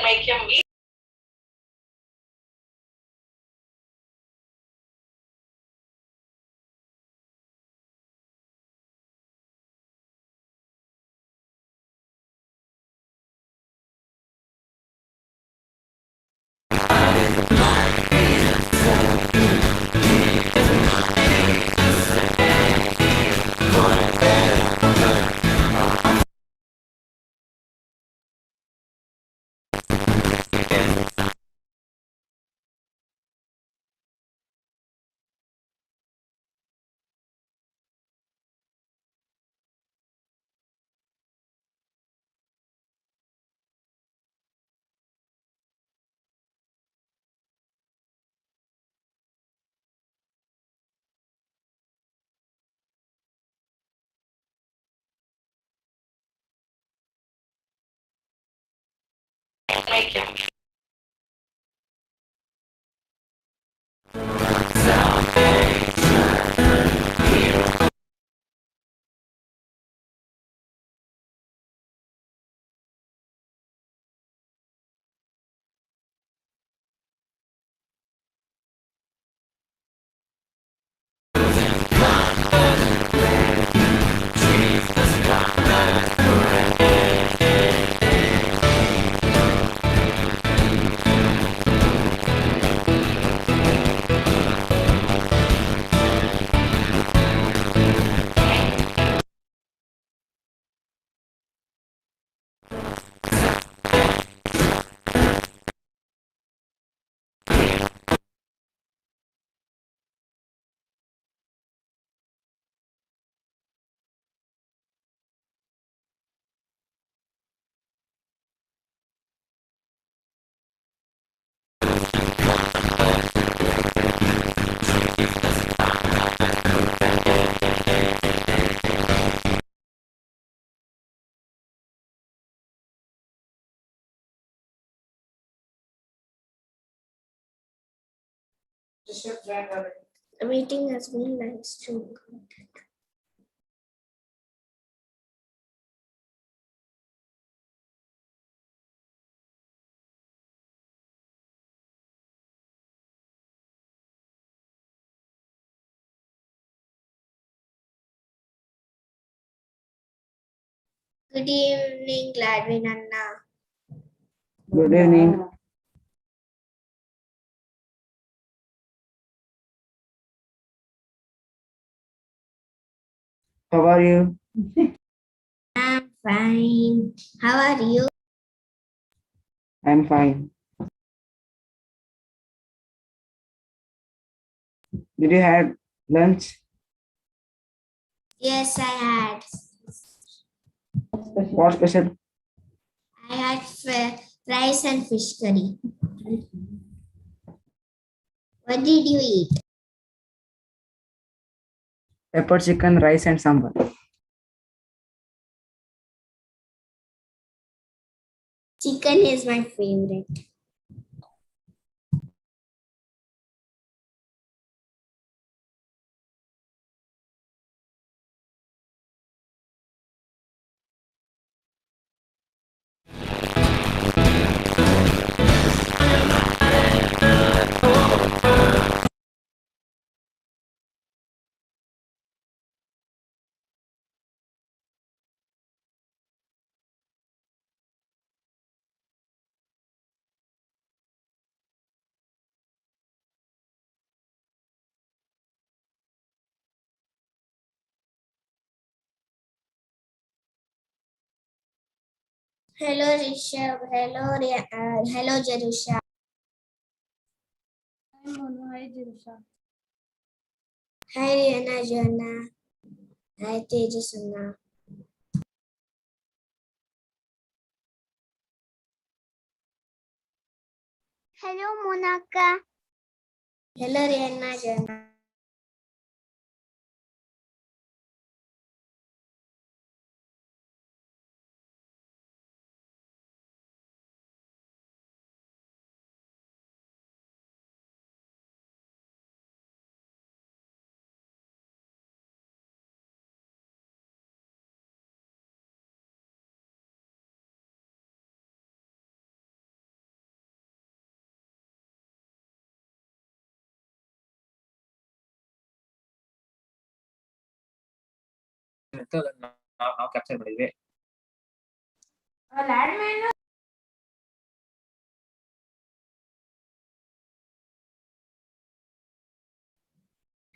make him eat. Make him. The meeting has been live streamed. Good evening, Gladwin Anna. Good evening. How are you? I'm fine. How are you? I'm fine. Did you have lunch? Yes, I had. What special? I had rice and fish curry. What did you eat? Pepper chicken, rice and sambar. Chicken is my favorite. Hello, Rishabh. Hello, Jerusha. Hi, Jirusha. Hi, Rihanna, Joanna. Hi, Tejasanna. Hello, Monaka. Hello, Rihanna, Joanna. ಅಂತ ನಾವು capture ಮಾಡಿದ್ವಿ.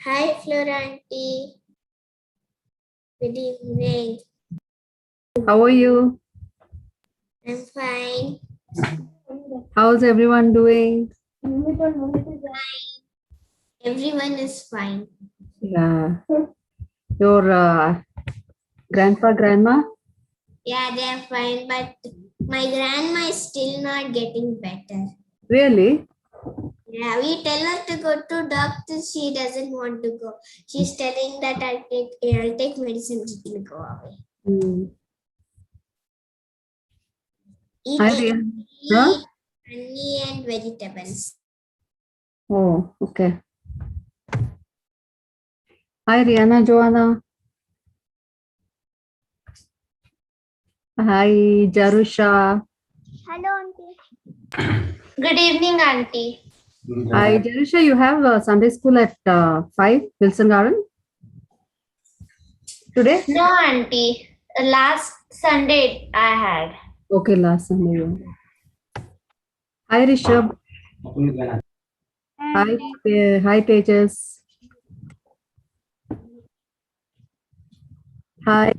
Hi, Flora auntie. Good evening. How are you? I'm fine. How's everyone doing? Everyone is fine. Yeah. Your grandpa, grandma? Yeah, they're fine, but my grandma is still not getting better. Really? Yeah, we tell her to go to doctor. She doesn't want to go. She's telling that I'll take medicine. It will go away. Eat Hi, only dear. Huh? honey and vegetables. Oh, okay. Hi, Rihanna, Joanna. Hi, Jarusha. Hello, auntie. Good evening, auntie. Hi, Jarusha, you have Sunday school at 5, Wilson Garden? Today? No, auntie. Last Sunday I had. Okay, last Sunday. Hi, Rishabh. Hi, hi, Tejas. Hi,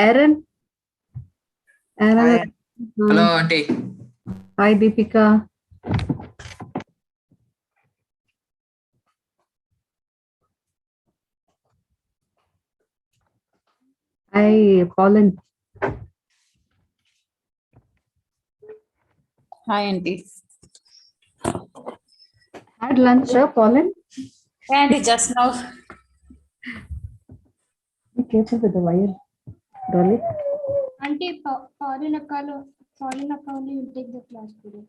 Aaron. Aaron. Hi. Hello, auntie. Hi, Deepika. Hi, Colin. Hi, auntie. Had lunch, Colin? Auntie, just now. Be careful with the wire, Dolly. Auntie, Paulina only will take the class today.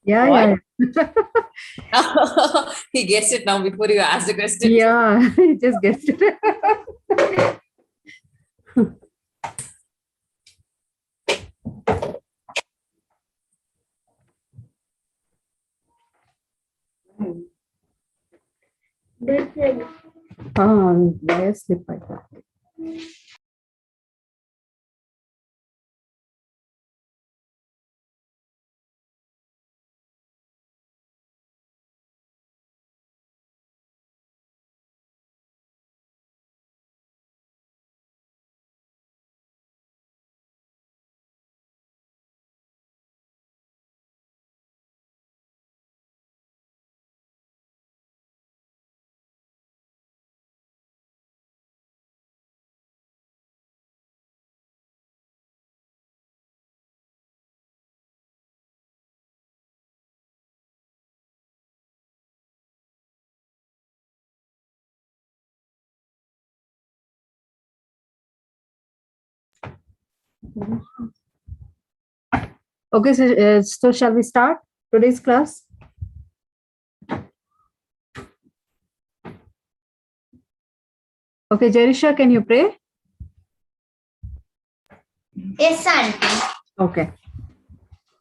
Yeah, What? yeah. He gets it now before you ask the question. Yeah, he just guessed it. Wire slip like that. Okay, so shall we start today's class? Okay, Jerisha, can you pray? Yes, auntie. Okay.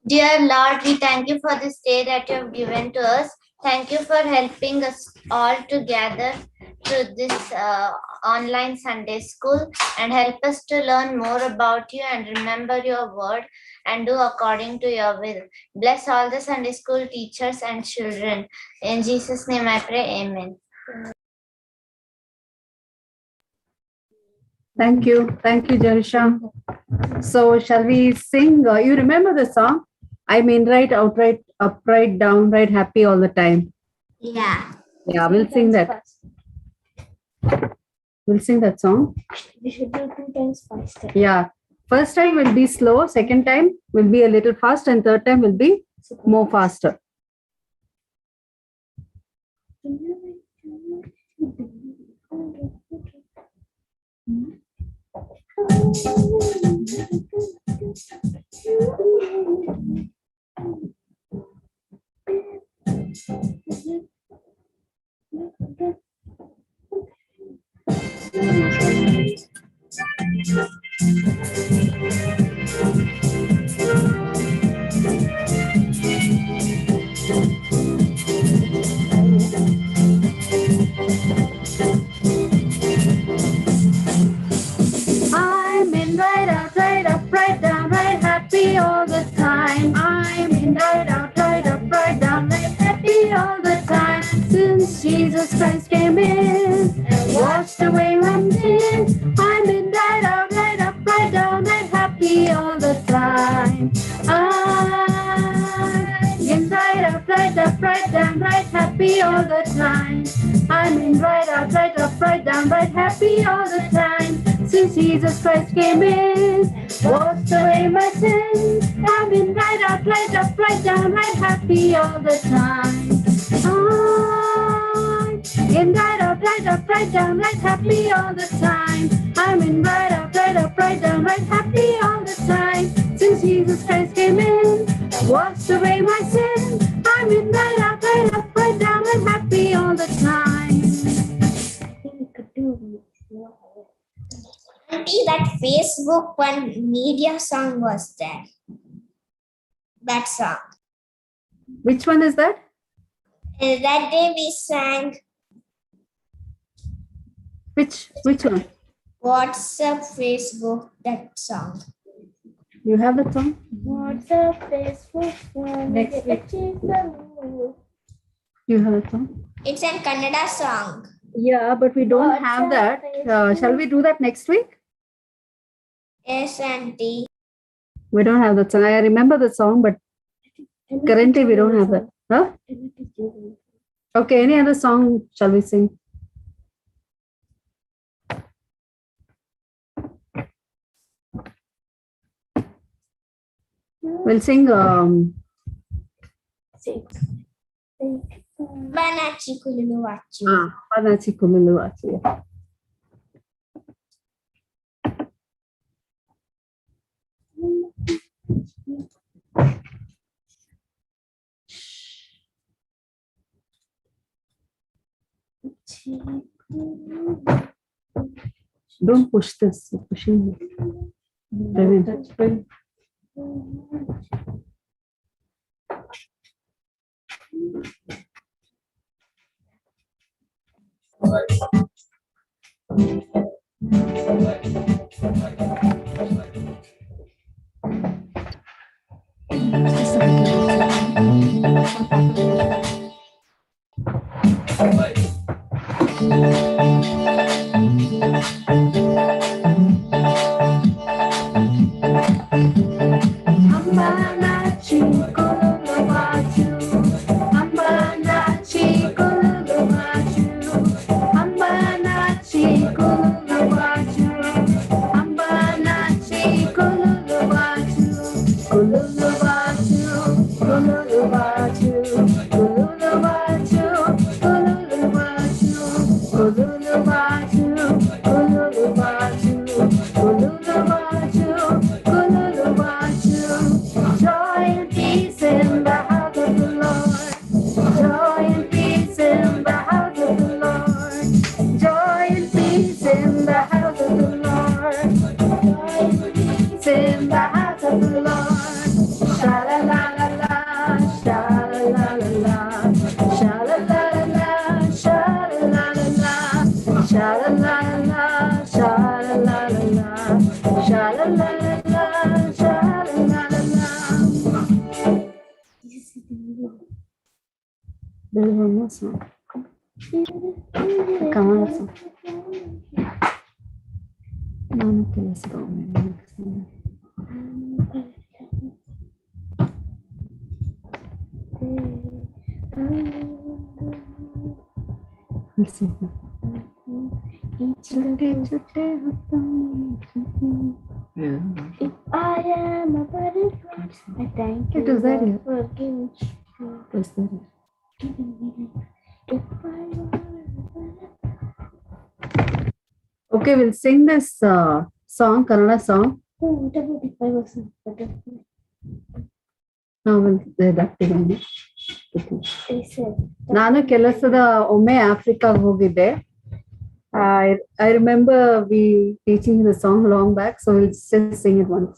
Dear Lord, we thank you for this day that you have given to us. Thank you for helping us all together to this online Sunday school and help us to learn more about you and remember your word and do according to your will. Bless all the Sunday school teachers and children. In Jesus' name I pray, amen. Thank you, Jerisha. So shall we sing? You remember the song? I mean, right, outright, upright, downright, happy all the time. Yeah. Yeah, we'll sing that. We'll sing that song. We should do 2 times faster. Yeah. First time will be slow. Second time will be a little fast. And third time will be more faster. right out, right up, right down, right happy all the time. Since Jesus Christ came in and washed away my sins, I'm in right out, right up, right down, right happy all the time. I'm in right out, right up, right down, right happy all the time. I'm in right out, right up, right down, right happy all the time. Since Jesus Christ came in, washed away my sins, I'm in right out, right up, right down, right happy all the time. I'm in right out, right up, right down, right happy all the time. I'm in right out, right up, right down, right happy all the time. Since Jesus Christ came in, washed away my sins, I'm in right out, right up, right down, right happy all the time. Auntie, that Facebook one media song was there. That song. Which one is that? That day we sang Which one? WhatsApp, Facebook, that song. You have the song? WhatsApp, Facebook, Next week. You have the song? It's a Kannada song. Yeah, but we don't have that. Shall we do that next week? Yes, Auntie. We don't have that song. I remember the song, but currently we don't have that. Huh? Okay, any other song shall we sing? We'll sing Banachi Kululu Vachu. Panachi Kululu Vachu. Don't push this. You're pushing it. Praveen. Ambanachi Kululu Vachu. Ambanachi Kululu Vachu. Ambanachi Kululu Vachu. Ambanachi Kululu Vachu. Kululu Vachu. Kululu Vachu. Kululu Vachu. Kululu Vachu. Kululu Vachu. Kululu Vachu. Kululu Vachu. Kululu Vachu. Joy and peace in the house of the Lord. Joy and peace in the house of the Lord. Joy and peace in the house of the Lord. Joy and peace in the house of the Lord. Sha la la la la, sha la la la la, sha la la la la, sha la la la la, sha la la la la, sha la la la la, sha la la la la, sha la la la la. There's one more song. Kamala song. ನಾನು ಕೆಲಸದ छोटे छोटे If I am a butterfly, I thank you It is there, yeah. for giving me. If I Okay, we'll sing this song, Kannada song. what about if I was a butterfly? I said, ನಾನು ಕೆಲಸದ ಒಮ್ಮೆ ಆಫ್ರಿಕಾಗೆ ಹೋಗಿದ್ದೆ. I remember we teaching the song long back, so we'll just sing it once.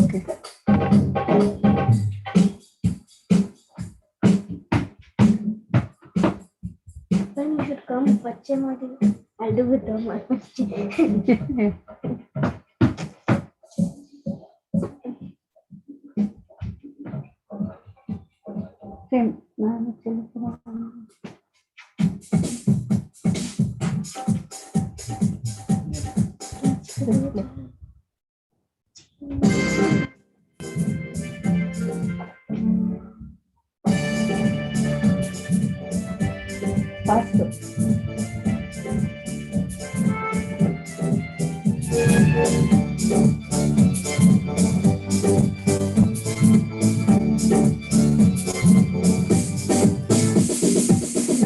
Okay. when you should come, I'll do with them. Okay. Faster.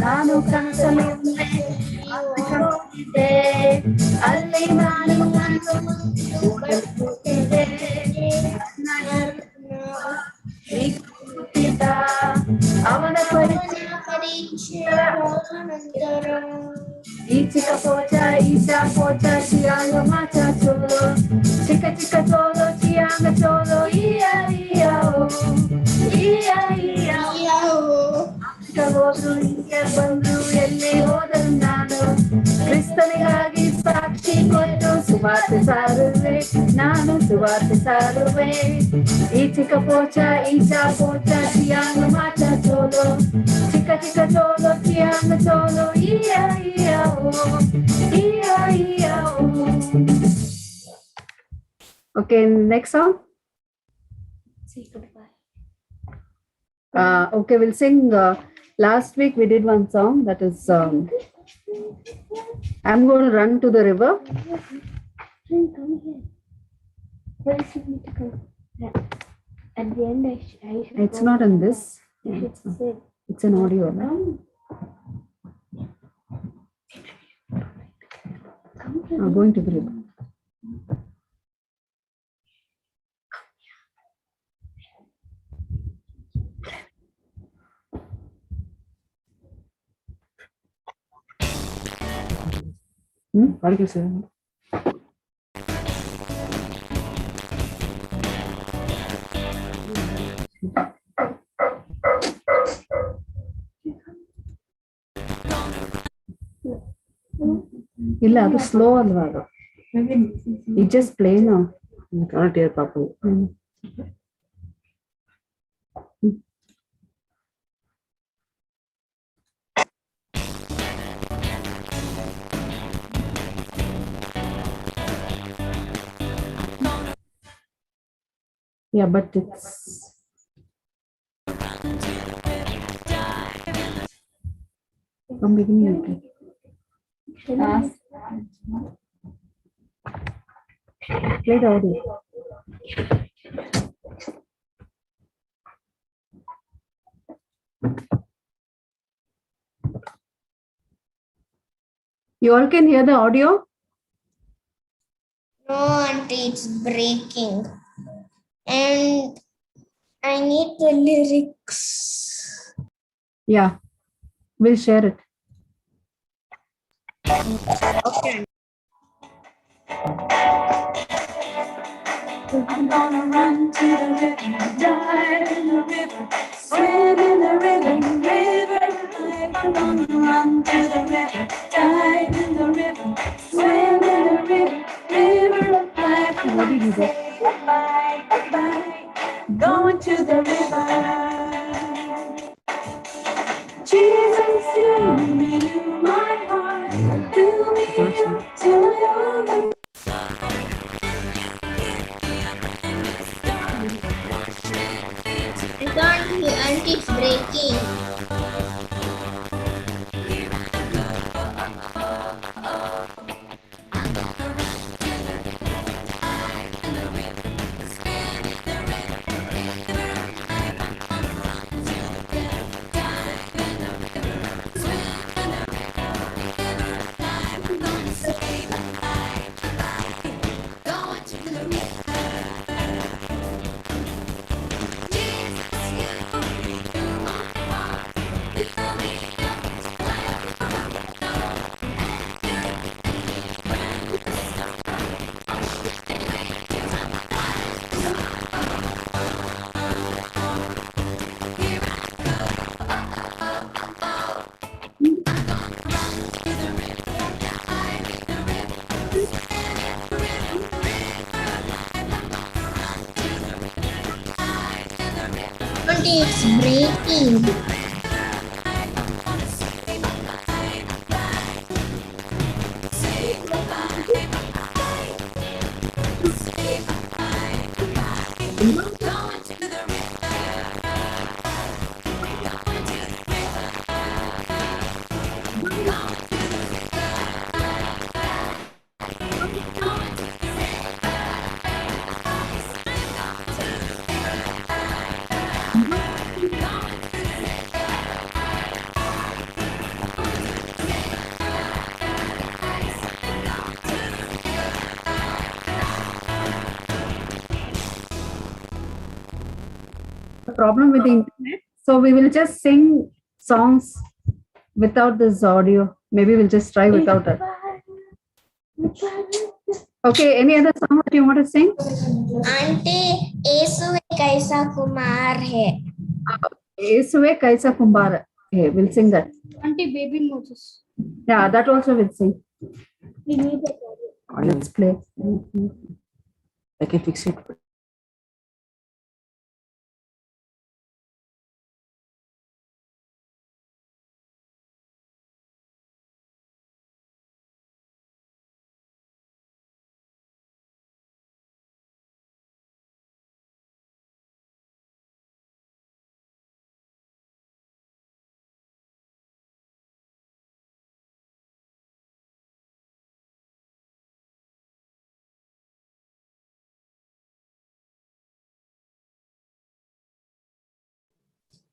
ನಾನು ಕನಸಲಿದ್ದೆ ಅಲ್ಲಿ ನಾನು ಅವನ Ichika pocha, isha pocha, chianga macha cholo. Chika chika cholo, chianga cholo, iya iya oh. Iya iya oh. Chika hodu, iya bandu, elli hodan nanu. Kristaniಗಾಗಿ ಸಾಕ್ಷಿ ಕೊಟ್ಟು ಸುವಾರ್ತೆ ಸಾರುವೆ, ನಾನು ಸುವಾರ್ತೆ ಸಾರುವೆ. Ichika pocha, isha pocha, chianga macha cholo. Chika chika cholo, chianga cholo, iya iya oh. Iya iya oh. Okay, next song. Say goodbye. Okay, we'll sing. Last week we did one song that is. I'm going to run to the river. Come here. Where is it need to come? At the end, I should It's not in this. I should say, It's an audio. No? come to Going to the river. What do you say? ಇಲ್ಲ ಅದು slow ಅಲ್ವಾ ಅದು it just play ನಾವು I cannot hear properly. Yeah, but it's from beginning. Okay. Play the audio. You all can hear the audio? No, auntie, it's breaking. And I need the lyrics. Yeah, we'll share it. Okay. I'm gonna run to the river, dive in the river, swim in the river, river life. I'm gonna run to the river, dive in the river, swim in the river, river life. What did you say? Goodbye, goodbye, going to the river. Jesus, you knew my heart, fill me up till I overflow. I can't hear, auntie, it's breaking. Auntie, it's breaking. The problem with the internet. So we will just sing songs without this audio. Maybe we'll just try without that. Okay, any other song that you want to sing? Auntie, Yesu kaisa kumar hai. Yesuve Kaisa Kumbara. Hey, we'll sing that. Auntie, baby Moses. Yeah, that also we'll sing. We need it. Let's play. I can fix it.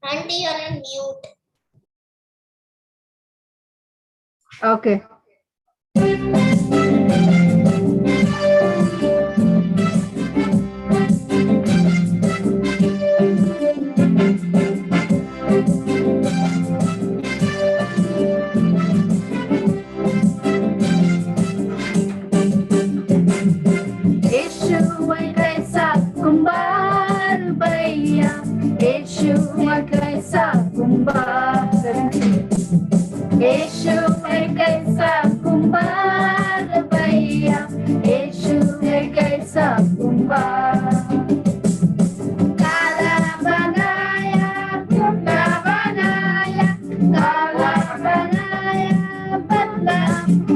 Auntie, you're on mute. Okay. Yeshua Kaisa Kumbar Bhaiya. Yeshua Kaisa Kumbar. Yeshua Kaisa Kumbar Bhaiya. Yeshua Kaisa Kumbar. Kala banaya, kota banaya, kala banaya, badla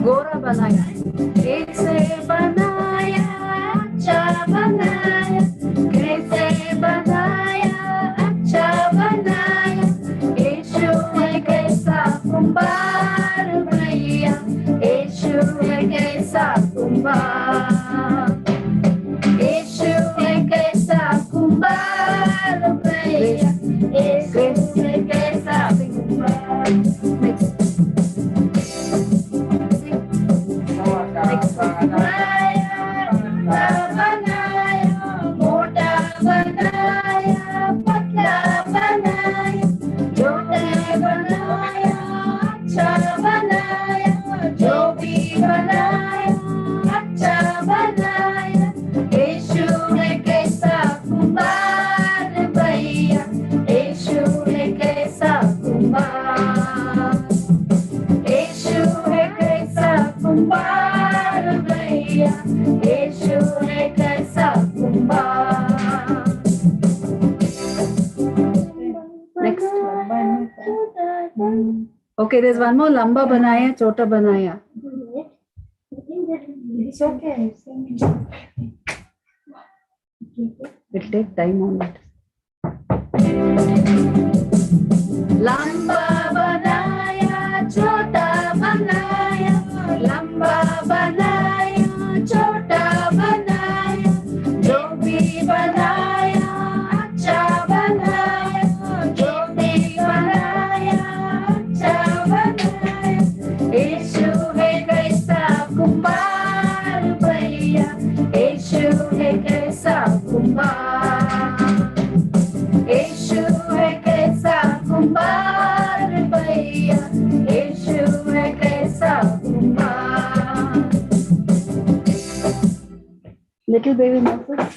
gora banaya. Kaise banaya, acha banaya, kaise banaya, acha banaya. Yeshu hai kaisa kumbar bhaiya, Yeshu hai kaisa kumbar. Yeshu hai kaisa kumbar bhaiya, Yeshu hai kaisa kumbar. Next. Next. Okay, there's one more lamba banaya, chota banaya. It's okay. It'll take time on it. Lamba banaya, chota banaya, lamba banaya, chota banaya, jo bhi banaya, acha banaya, jo bhi banaya, acha banaya. Yeshu hai kaisa kumbar bhaiya, Yeshu hai kaisa kumbar. Yeshu hai kaisa kumbar bhaiya, Yeshu hai kaisa kumbar. Little baby Moses.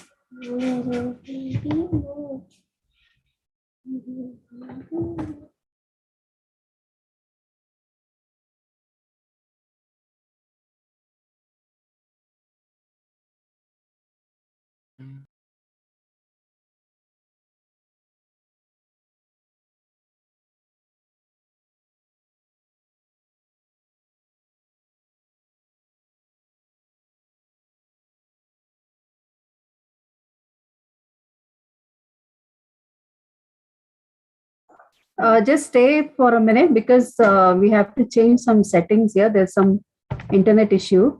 Just stay for a minute because we have to change some settings here. There's some internet issue.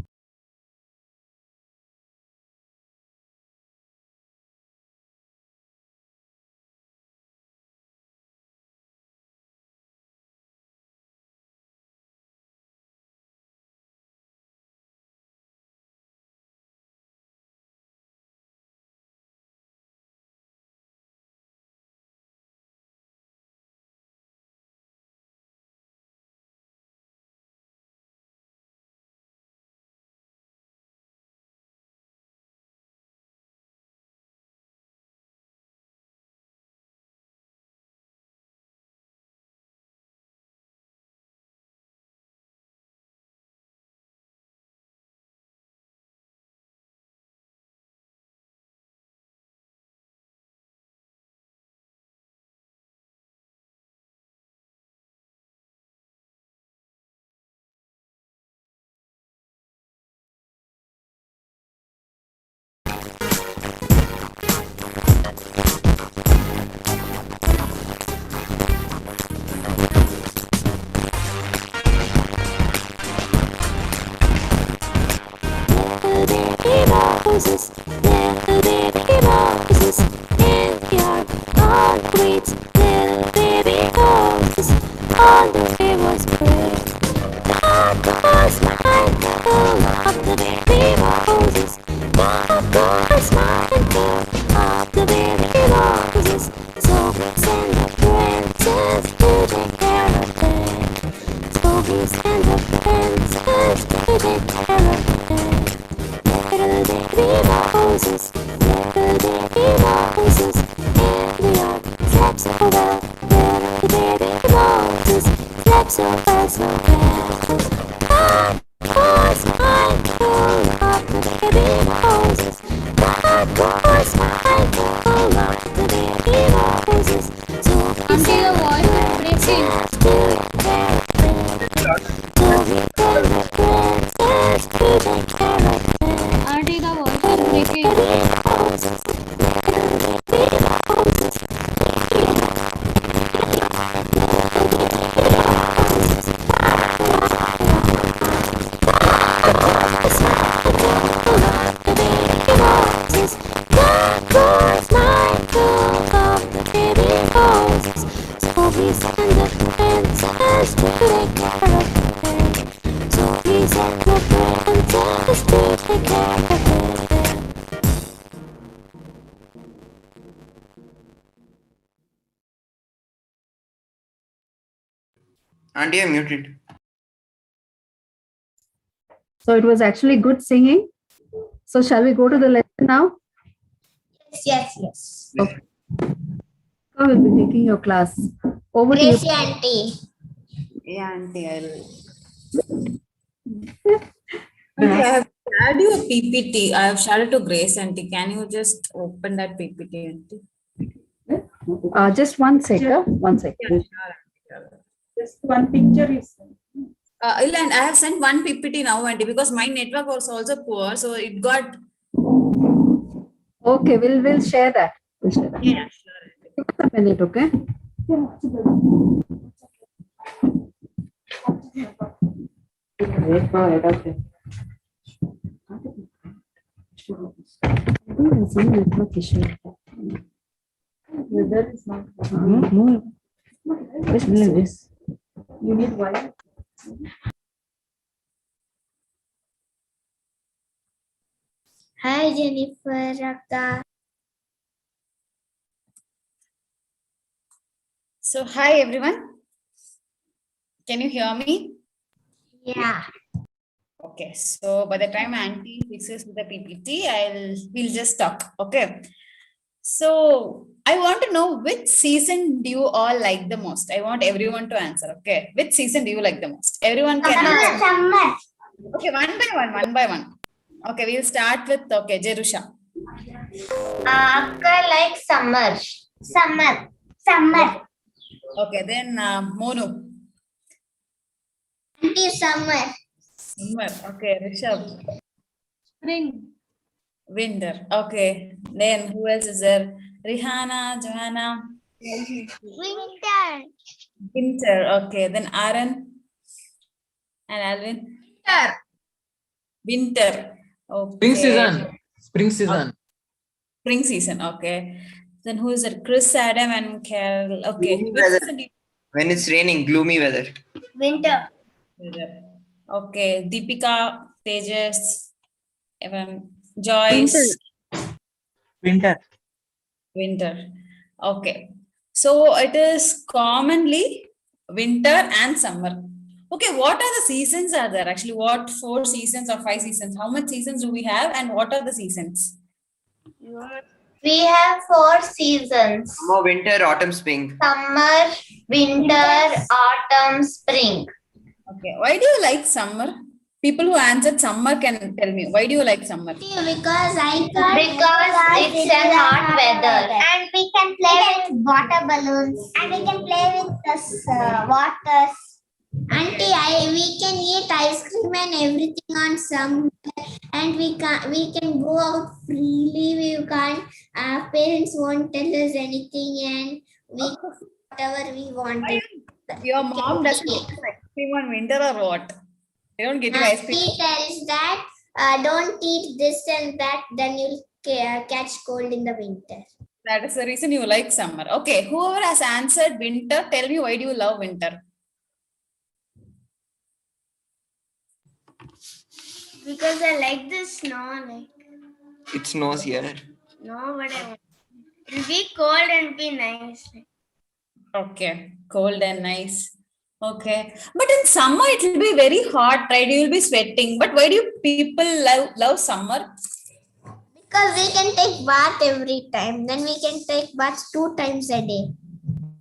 roses, little baby roses, in your concrete, little baby roses, all the way was blue. God was mindful of the baby roses, God was mindful of the baby roses, so we send the princess to take care of them, so we send the princess to take care of them. Little baby roses, little baby roses, in the yard, slept so well. Little baby roses, slept so well, so well. God was mindful of the baby roses. God was mindful of the baby roses. So we sent the princess to take care of them. So we sent the princess to take care of them. Auntie, the voice is breaking. Auntie, I'm muted. So it was actually good singing. So shall we go to the lesson now? Yes. Okay. So we'll be taking your class. Over to you. Gracie auntie. Yeah, auntie, I have shared you a PPT. I have shared it to Grace auntie. Can you just open that PPT, auntie? Just 1 second. 1 second. Yeah, sure. Just one picture is. And I have sent one PPT now, auntie, because my network was also poor, so it got. Okay, we'll share that. We'll share that. Yeah, sure. Give us a minute, okay? There's some network issue. Weather is not. No. Just like this. You need wire. Hi, Jennifer, Akka. So, hi everyone. Can you hear me? Yeah. Okay, so by the time auntie fixes with the PPT, we'll just talk. Okay. So I want to know which season do you all like the most? I want everyone to answer. Okay. Which season do you like the most? Everyone can answer. Summer. Okay, one by one. Okay, we'll start with Jerusha. Akka likes summer. Summer. Okay, then Monu. Auntie, summer. Summer. Okay, Rishabh. Spring. Winter. Okay. Then who else is there? Rihanna, Joanna. Winter. Winter. Okay. Then Aaron and Alvin. Winter. Okay. Spring season. Spring season. Spring season. Okay. Then who is it? Chris, Adam, and Carol. Okay. Gloomy Which weather. season do you- When it's raining, gloomy weather. Winter. Okay. Deepika, Tejas, Joyce. Winter. Winter. Okay. So it is commonly winter and summer. Okay, what are the seasons are there? Actually, what 4 seasons or 5 seasons? How much seasons do we have and what are the seasons? We have 4 seasons. Summer, winter, autumn, spring. Summer, winter, autumn, spring. Okay, why do you like summer? People who answered summer can tell me, why do you like summer? Because it's a hot weather. And we can play with water balloons. And we can play with this waters. Auntie, we can eat ice cream and everything on summer, and we can go out freely. We can't. Our parents won't tell us anything, and we whatever we want. Your mom doesn't get you ice cream on winter or what? They don't get you ice cream. She tells that don't eat this and that, then you'll catch cold in the winter. That is the reason you like summer. Okay, whoever has answered winter, tell me why do you love winter? Because I like the snow. It snows here. No, but I want. It'll be cold and be nice. Okay, cold and nice. Okay, but in summer it will be very hot, right? You will be sweating. But why do people love summer? Because we can take bath every time. Then we can take baths 2 times a day.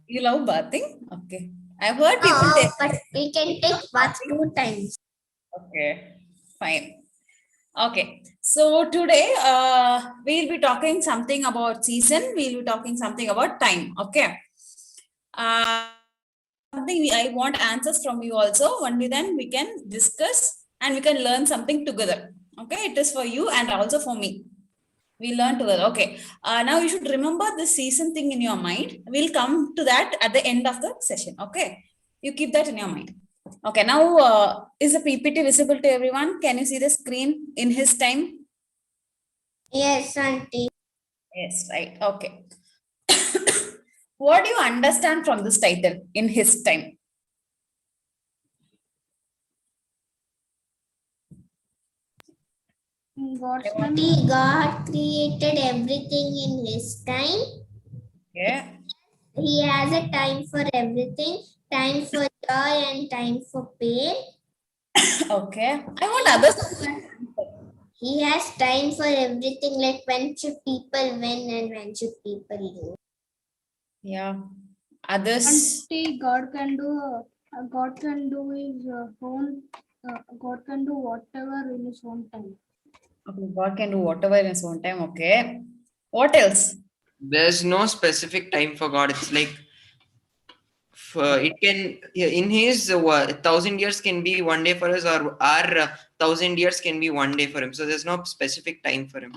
You love bathing? Okay, I've heard people take. But we can take baths 2 times. Okay, fine. Okay, so today we'll be talking something about season. We'll be talking something about time. Okay. Something I want answers from you also. Only then we can discuss and we can learn something together. Okay, it is for you and also for me. We learn together. Okay. Now you should remember the season thing in your mind. We'll come to that at the end of the session. Okay. You keep that in your mind. Okay. Now, is the PPT visible to everyone? Can you see the screen in his time? Yes, auntie. Yes, right. Okay. What do you understand from this title, in his time? God created everything in his time. Okay. He has a time for everything, time for joy and time for pain. Okay. I want others. He has time for everything, like when should people win and when should people lose. Yeah. Others. Auntie, God can do his own. God can do whatever in his own time. Okay, God can do whatever in his own time. Okay. What else? There's no specific time for God. It's like it can in his 1,000 years can be one day for us, or our 1,000 years can be one day for him. So there's no specific time for him.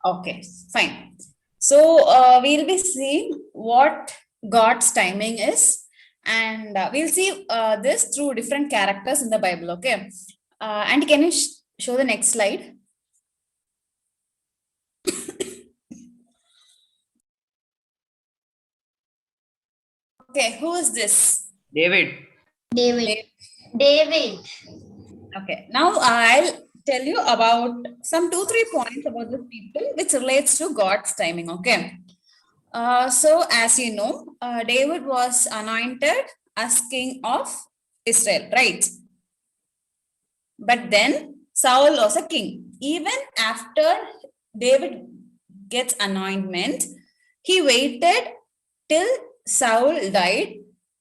Okay, fine. So we'll be seeing what God's timing is, and we'll see this through different characters in the Bible. Okay. And can you show the next slide? Okay, who is this? David. David. Okay, now I'll tell you about some 2-3 points about the people which relates to God's timing. Okay. So as you know, David was anointed as king of Israel, right? But then Saul was a king. Even after David gets anointment, he waited till Saul died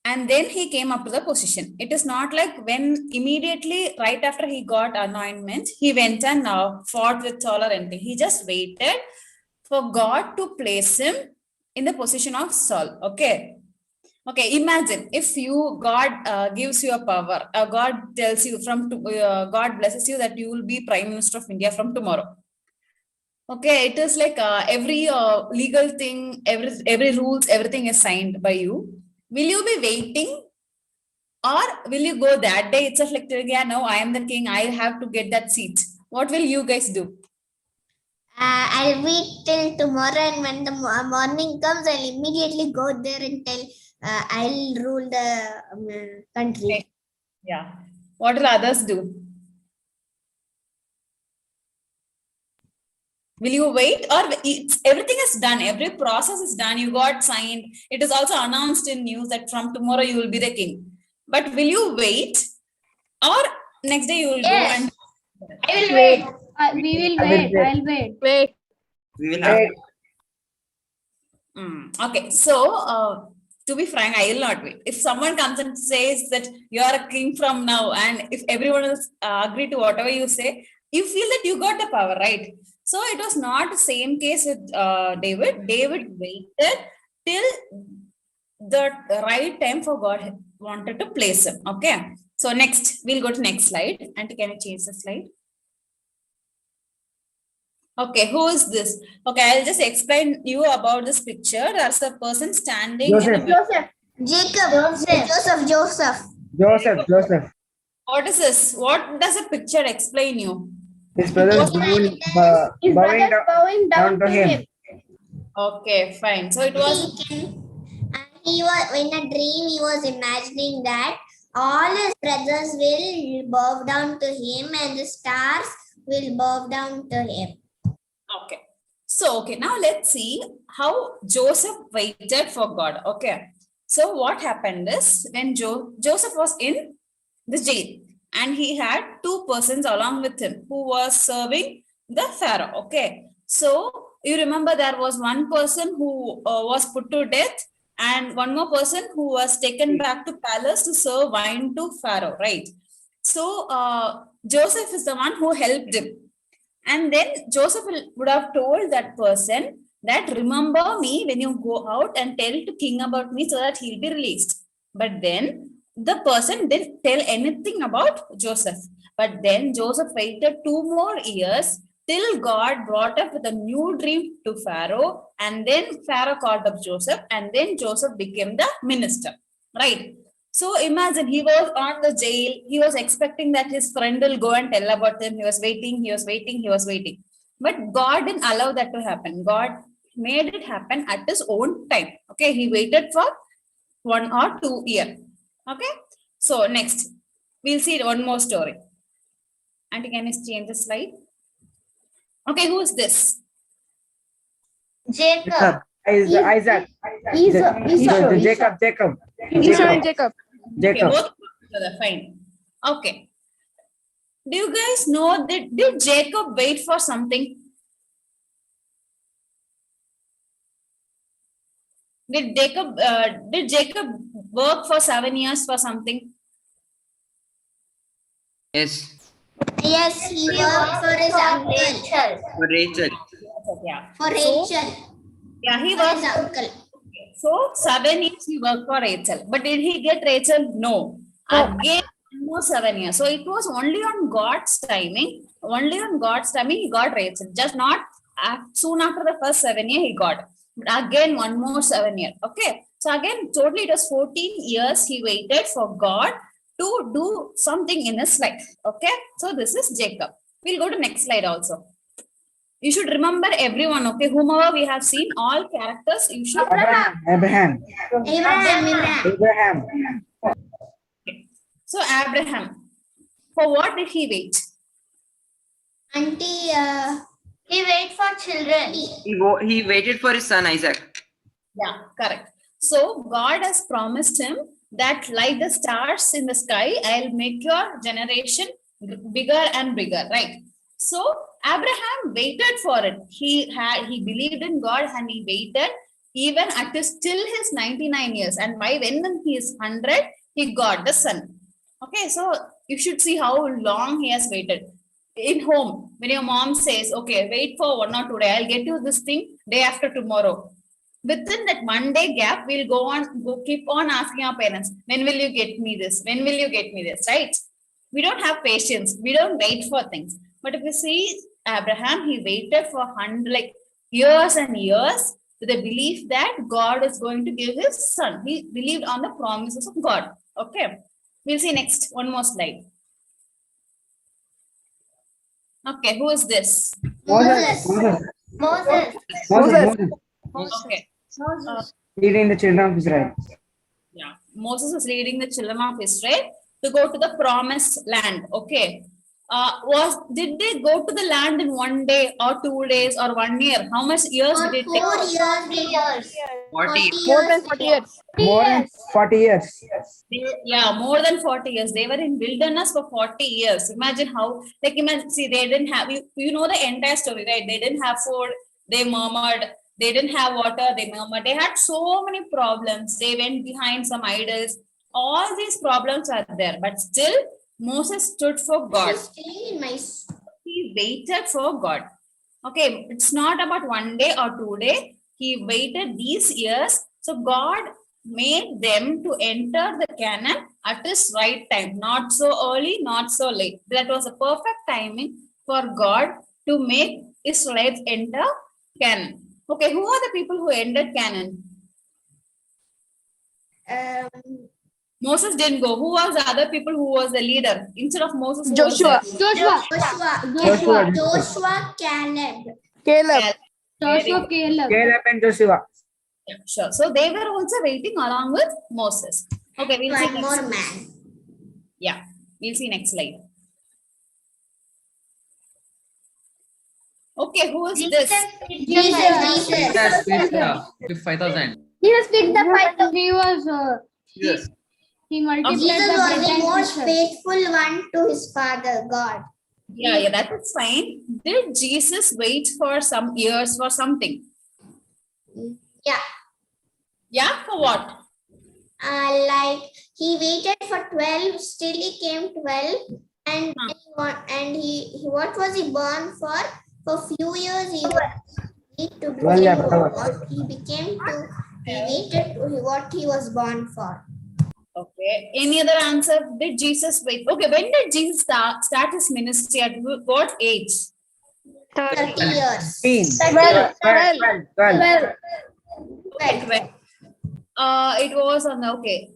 and then he came up to the position. It is not like when immediately right after he got anointment, he went and fought with Saul or anything. He just waited for God to place him in the position of Saul. Okay. Okay, imagine if God gives you a power, God tells you God blesses you that you will be Prime Minister of India from tomorrow. Okay, it is like every legal thing, every rules, everything is signed by you. Will you be waiting, or will you go that day itself like, yeah, no, I am the king, I have to get that seat? What will you guys do? I'll wait till tomorrow, and when the morning comes, I'll immediately go there and tell I'll rule the country. Okay. Yeah. What will others do? Will you wait, or everything is done? Every process is done. You got signed. It is also announced in news that from tomorrow you will be the king. But will you wait, or next day you will go and? I will wait. We will wait. I'll wait. Wait. We will have. Okay, so to be frank, I will not wait. If someone comes and says that you are a king from now, and if everyone else agree to whatever you say, you feel that you got the power, right? So it was not the same case with David. David waited till the right time for God wanted to place him. Okay. So next, we'll go to next slide. Auntie, can you change the slide? Okay, who is this? Okay, I'll just explain you about this picture. There's a person standing in the middle. Joseph. What is this? What does the picture explain you? His brothers bowing down to him. Okay, fine. So it was. He was in a dream. He was imagining that all his brothers will bow down to him, and the stars will bow down to him. Okay. So, okay, now let's see how Joseph waited for God. Okay. So what happened is when Joseph was in the jail, and he had two persons along with him who was serving the Pharaoh. Okay. So you remember there was one person who was put to death, and one more person who was taken back to palace to serve wine to Pharaoh, right? So Joseph is the one who helped him. And then Joseph would have told that person that remember me when you go out and tell to king about me so that he'll be released. But then the person didn't tell anything about Joseph. But then Joseph waited 2 more years till God brought up with a new dream to Pharaoh. And then Pharaoh called up Joseph, and then Joseph became the minister, right? So imagine he was on the jail. He was expecting that his friend will go and tell about him. He was waiting. But God didn't allow that to happen. God made it happen at his own time. Okay. He waited for 1 or 2 years. Okay. So next, we'll see one more story. Auntie, can you change the slide? Okay. Who is this? Jacob. Isaac. Jacob. Okay, both together, fine. Okay. Do you guys know that did Jacob wait for something? Did Jacob work for 7 years for something? Yes. Yes, he worked for his uncle. For Rachel. Yeah. For Rachel. Yeah, he For worked. his uncle. So 7 years he worked for Rachel. But did he get Rachel? No. Again, more 7 years. So it was only on God's timing. Only on God's timing he got Rachel. Just not soon after the first 7 years he got. But again, 1 more 7 years. Okay. So again, totally it was 14 years he waited for God to do something in his life. Okay. So this is Jacob. We'll go to next slide also. You should remember everyone, okay? Whomever we have seen, all characters, you should. Abraham. So Abraham, for what did he wait? Auntie, He wait for children. He waited for his son Isaac. Yeah, correct. So God has promised him that like the stars in the sky, I'll make your generation bigger and bigger, right? So Abraham waited for it. He believed in God and he waited even at till his 99 years. And by when he is 100, he got the son. Okay, so you should see how long he has waited. In home, when your mom says, okay, wait for 1 or 2 days, I'll get you this thing day after tomorrow. Within that 1 day gap, we'll keep on asking our parents, when will you get me this? When will you get me this, right? We don't have patience. We don't wait for things. But if you see Abraham, he waited for years and years with the belief that God is going to give his son. He believed on the promises of God. Okay. We'll see next. One more slide. Okay, who is this? Moses. Moses. Okay. Leading the children of Israel. Yeah. Moses is leading the children of Israel to go to the promised land. Okay. Did they go to the land in 1 day or 2 days or 1 year? How much years For did it 4 take? years. 3 years. 40. More than 40 years. More than 40 years. Yeah, more than 40 years. They were in wilderness for 40 years. Imagine how, see, they didn't have, you know the entire story, right? They didn't have food, they murmured, they didn't have water, they murmured. They had so many problems. They went behind some idols. All these problems are there, but still Moses stood for God. Staying in my He waited for God. Okay, it's not about 1 day or 2 days. He waited these years. So God made them to enter the Canaan at his right time. Not so early, not so late. That was a perfect timing for God to make Israelites enter Canaan. Okay, who are the people who entered Canaan? Moses didn't go. Who was the other people who was the leader? Instead of Moses, who Joshua. was there? Joshua, Caleb. Caleb. Joshua, Caleb. Caleb and Joshua. Yeah, sure. So they were also waiting along with Moses. Okay, we'll see One next. more man. Yeah, we'll see next slide. Okay, who is this? Jesus. Yes, with 5,000. He was picked the fight. He was. Yes. He multiplied Jesus the was bread the and most fishes. faithful one to his father, God. Yeah, that is fine. Did Jesus wait for some years for something? Yeah. Yeah, for what? Like he waited for 12, still he came 12, and what was he born for? For few years he waited to Well, yeah, become but- what he became to. He waited to what he was born for. Okay. Any other answer? Did Jesus wait? Okay, when did Jesus start his ministry? At what age? 30 years. 12. It was on the okay.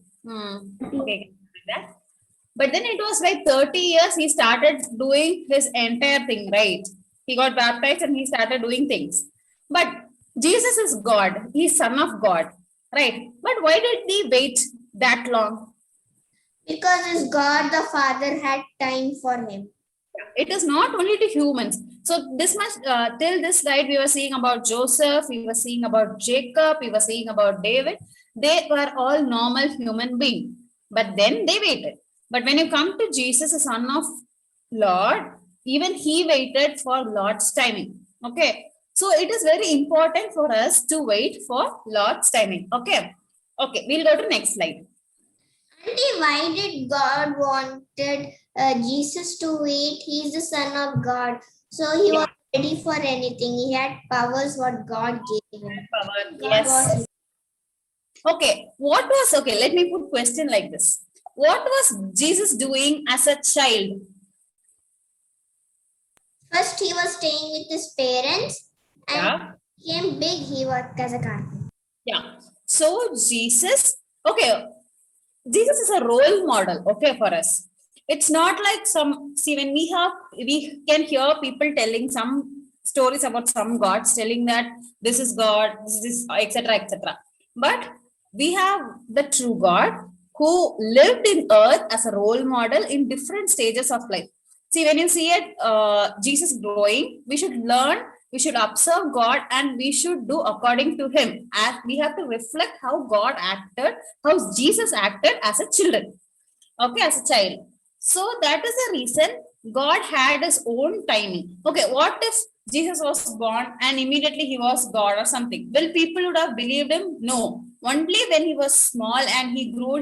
Okay. That. But then it was like 30 years he started doing his entire thing, right? He got baptized and he started doing things. But Jesus is God. He's Son of God, right? But why did he wait that long? Because his God the Father had time for him. It is not only to humans. So this much till this slide we were seeing about Joseph, we were seeing about Jacob, we were seeing about David. They were all normal human beings, but then they waited. But when you come to Jesus, the Son of Lord, even he waited for Lord's timing. Okay, so it is very important for us to wait for Lord's timing. Okay, we'll go to next slide. Auntie, why did God wanted Jesus to wait? He is the Son of God, so he was ready for anything. He had powers what God gave him. Yes. Okay, let me put question like this. What was Jesus doing as a child? First, he was staying with his parents, and Yeah. became big. He worked as a carpenter. Yeah. So Jesus is a role model, okay, for us. It's not like when we can hear people telling some stories about some gods, telling that this is God, this is etc., etc. But we have the true God who lived in earth as a role model in different stages of life. See, when you see it, Jesus growing, we should learn, we should observe God, and we should do according to him. As we have to reflect how God acted, how Jesus acted as a children. Okay, as a child. So that is the reason God had his own timing. Okay, what if Jesus was born and immediately he was God or something? Well, people would have believed him? No. Only when he was small and he grew,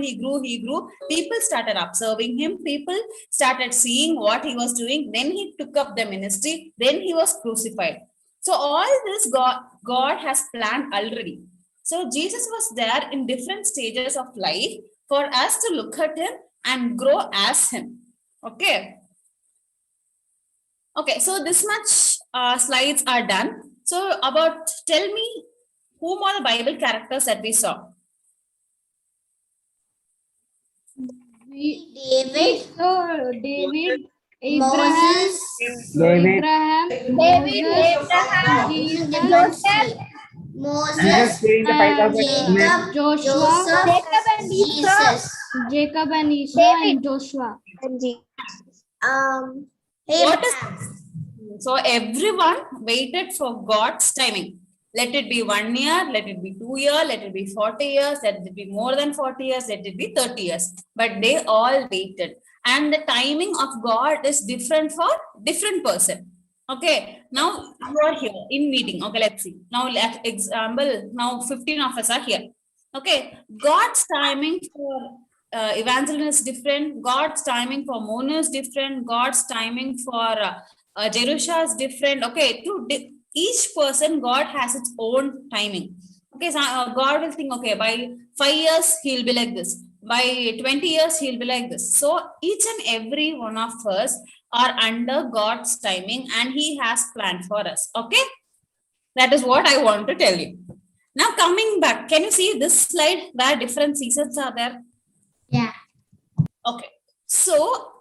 people started observing him. People started seeing what he was doing. Then he took up the ministry. Then he was crucified. So all this God has planned already. So Jesus was there in different stages of life for us to look at him and grow as him. Okay. Okay, so this much slides are done. So tell me, whom are the Bible characters that we saw? We David, saw David, Moses, David. Abraham, David, Moses, Abraham, Jesus, Joseph, Moses, Jesus paying the 5,000 and Jacob, Joshua, Joseph, Jacob and Esau, Jesus. Jacob and Esau, David. and Joshua. Abraham. So everyone waited for God's timing. Let it be 1 year, let it be 2 years, let it be 40 years, let it be more than 40 years, let it be 30 years. But they all waited. And the timing of God is different for different person. Okay, now you are here in meeting. Okay, let's see. Now, example, now 15 of us are here. Okay, God's timing for evangelist is different. God's timing for Mona is different. God's timing for Jerusha is different. Okay, each person, God has its own timing. Okay, so God will think, okay, by 5 years, he'll be like this. By 20 years, he'll be like this. So each and every one of us are under God's timing and he has planned for us. Okay, that is what I want to tell you. Now coming back, can you see this slide where different seasons are there? Yeah. Okay, so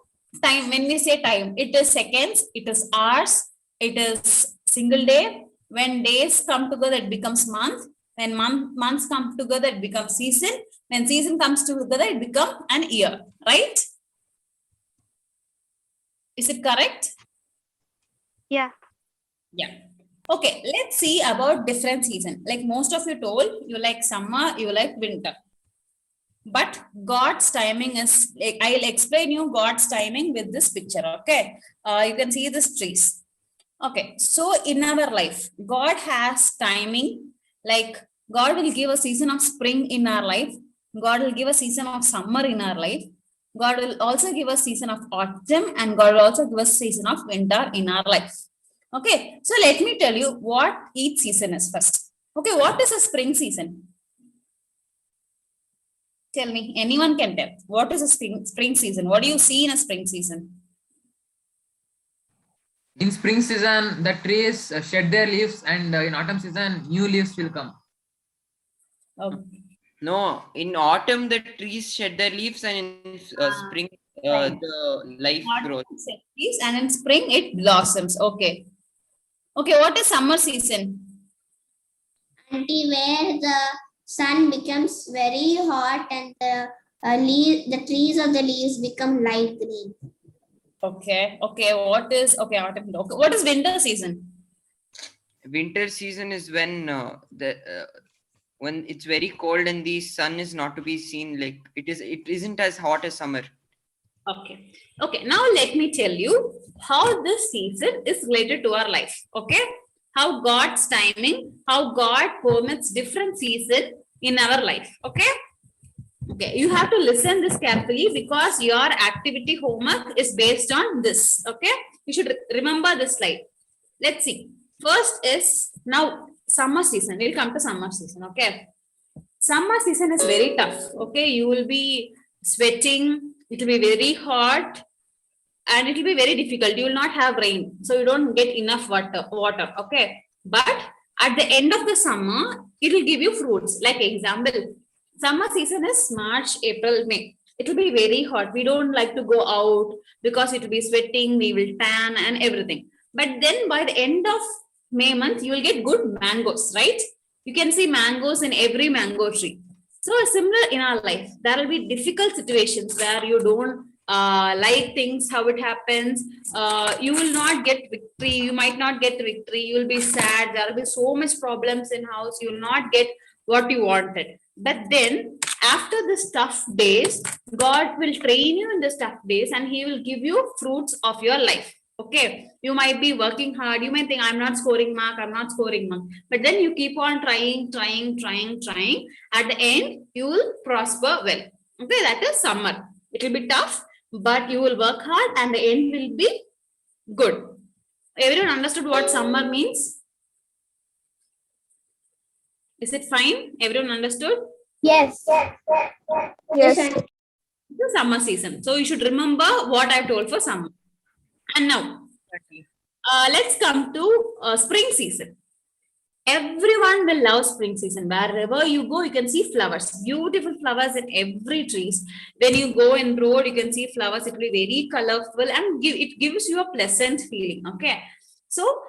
time, when we say time, it is seconds, it is hours, it is single day. When days come together, it becomes month. When months come together, it becomes season. When season comes together, it becomes an year, right? Is it correct? Yeah. Yeah. Okay, let's see about different season. Like most of you told, you like summer, you like winter. But God's timing is, like, I'll explain you God's timing with this picture, okay? You can see these trees. Okay, so in our life, God has timing, like God will give a season of spring in our life. God will give a season of summer in our life. God will also give a season of autumn and God will also give a season of winter in our life. Okay, so let me tell you what each season is first. Okay, what is a spring season? Tell me, anyone can tell. What is a spring season? What do you see in a spring season? In spring season, the trees shed their leaves, and in autumn season, new leaves will come. Okay. No, in autumn the trees shed their leaves, and in spring the life grows. And in spring it blossoms. Okay. Okay, what is summer season? Auntie, where the sun becomes very hot and the trees of the leaves become light green. Okay. Okay. What is autumn? Okay. What is winter season? Winter season is when when it's very cold and the sun is not to be seen. Like it isn't as hot as summer. Okay. Okay. Now let me tell you how this season is related to our life. Okay. How God's timing, how God permits different season in our life. Okay. Okay, you have to listen this carefully because your activity homework is based on this. Okay, you should remember this slide. Let's see. First is now summer season. We'll come to summer season. Okay, summer season is very tough. Okay, you will be sweating. It will be very hot, and it will be very difficult. You will not have rain, so you don't get enough water. Okay, but at the end of the summer, it will give you fruits. Like example. Summer season is March, April, May. It will be very hot. We don't like to go out because it will be sweating, we will tan and everything. But then by the end of May month, you will get good mangoes, right? You can see mangoes in every mango tree. So similar in our life, there will be difficult situations where you don't like things, how it happens. You will not get victory. You might not get victory. You will be sad. There will be so much problems in house. You will not get what you wanted. But then after the tough days, God will train you in the tough days and he will give you fruits of your life. Okay. You might be working hard. You might think I'm not scoring mark. But then you keep on trying. At the end, you will prosper well. Okay. That is summer. It will be tough, but you will work hard and the end will be good. Everyone understood what summer means? Is it fine? Everyone understood? Yes. Yes. The summer season. So you should remember what I've told for summer. And now, let's come to spring season. Everyone will love spring season. Wherever you go, you can see flowers, beautiful flowers in every trees. When you go in road, you can see flowers. It will be very colorful and it gives you a pleasant feeling. Okay, so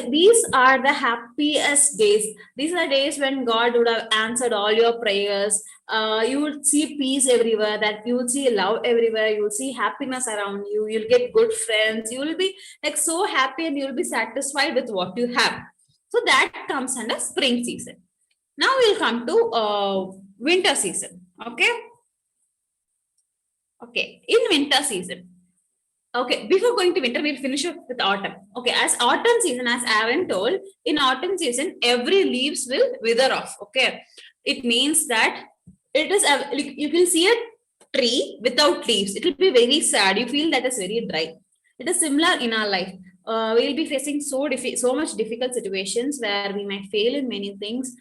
these are the happiest days. These are days when God would have answered all your prayers. You will see peace everywhere. That you will see love everywhere. You will see happiness around you. You'll get good friends. You will be like so happy and you will be satisfied with what you have. So that comes under spring season. Now we'll come to winter season. Okay. Okay. In winter season. Okay. Before going to winter, we'll finish up with autumn. Okay. As autumn season, as Aaron told, in autumn season, every leaves will wither off. Okay. It means that it is, you can see a tree without leaves. It will be very sad. You feel that is very dry. It is similar in our life. We'll be facing so much difficult situations where we might fail in many things.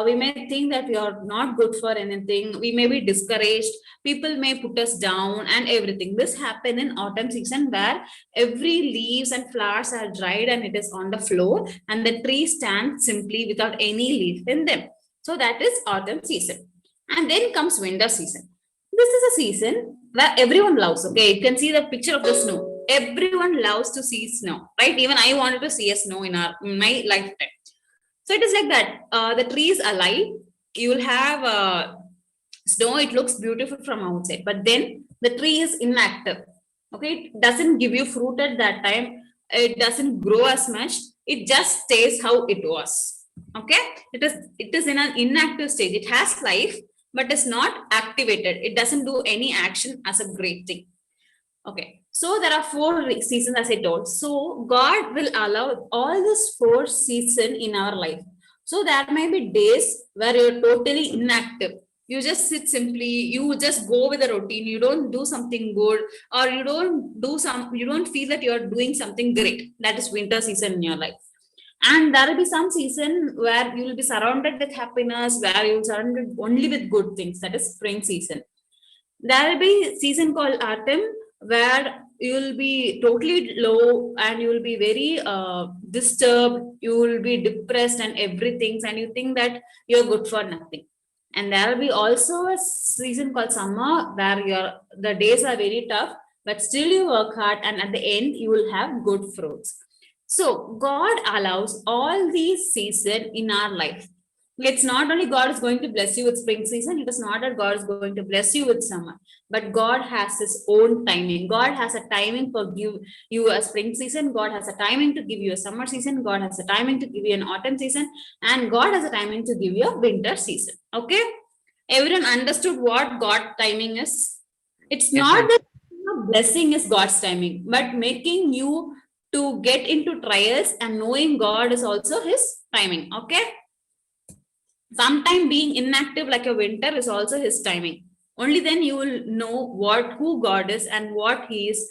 We may think that we are not good for anything. We may be discouraged. People may put us down and everything. This happens in autumn season where every leaves and flowers are dried and it is on the floor and the tree stands simply without any leaf in them. So that is autumn season. And then comes winter season. This is a season where everyone loves. Okay, you can see the picture of the snow. Everyone loves to see snow, right? Even I wanted to see a snow in my lifetime. So it is like that. The tree is alive. You will have snow. It looks beautiful from outside, but then the tree is inactive. Okay, it doesn't give you fruit at that time. It doesn't grow as much. It just stays how it was. Okay, it is in an inactive stage. It has life, but it's not activated. It doesn't do any action as a great thing. Okay, so there are 4 seasons as I told. So God will allow all these 4 seasons in our life. So there may be days where you're totally inactive. You just sit simply, you just go with the routine. You don't do something good, or you don't feel that you're doing something great. That is winter season in your life. And there will be some season where you will be surrounded with happiness, where you'll be surrounded only with good things. That is spring season. There will be season called autumn, where you will be totally low and you will be very disturbed. You will be depressed and everything, and you think that you're good for nothing. And there will be also a season called summer, where the days are very tough, but still you work hard, and at the end you will have good fruits. So God allows all these seasons in our life. It's not only God is going to bless you with spring season. It is not that God is going to bless you with summer, but God has his own timing. God has a timing for give you a spring season. God has a timing to give you a summer season. God has a timing to give you an autumn season, and God has a timing to give you a winter season. Okay, everyone understood what God timing is? It's not that blessing is God's timing, but making you to get into trials and knowing God is also his timing. Okay. Sometime being inactive like a winter is also his timing. Only then you will know who God is and what he is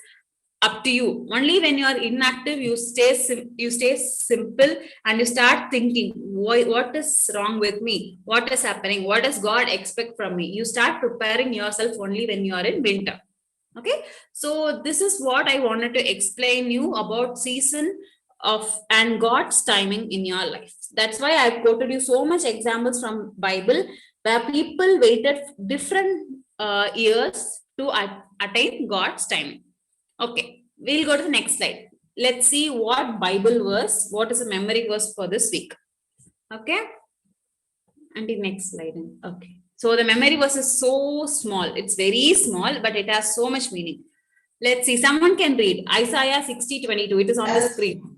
up to you. Only when you are inactive, you stay simple and you start thinking, what is wrong with me? What is happening? What does God expect from me? You start preparing yourself only when you are in winter. Okay. So this is what I wanted to explain you about season and God's timing in your life. That's why I quoted you so much examples from Bible where people waited different years to attain God's timing. Okay, we'll go to the next slide. Let's see what Bible verse, what is a memory verse for this week. Okay, and the next slide. Okay, so the memory verse is so small. It's very small, but it has so much meaning. Let's see, someone can read Isaiah 60:22. It is on the screen.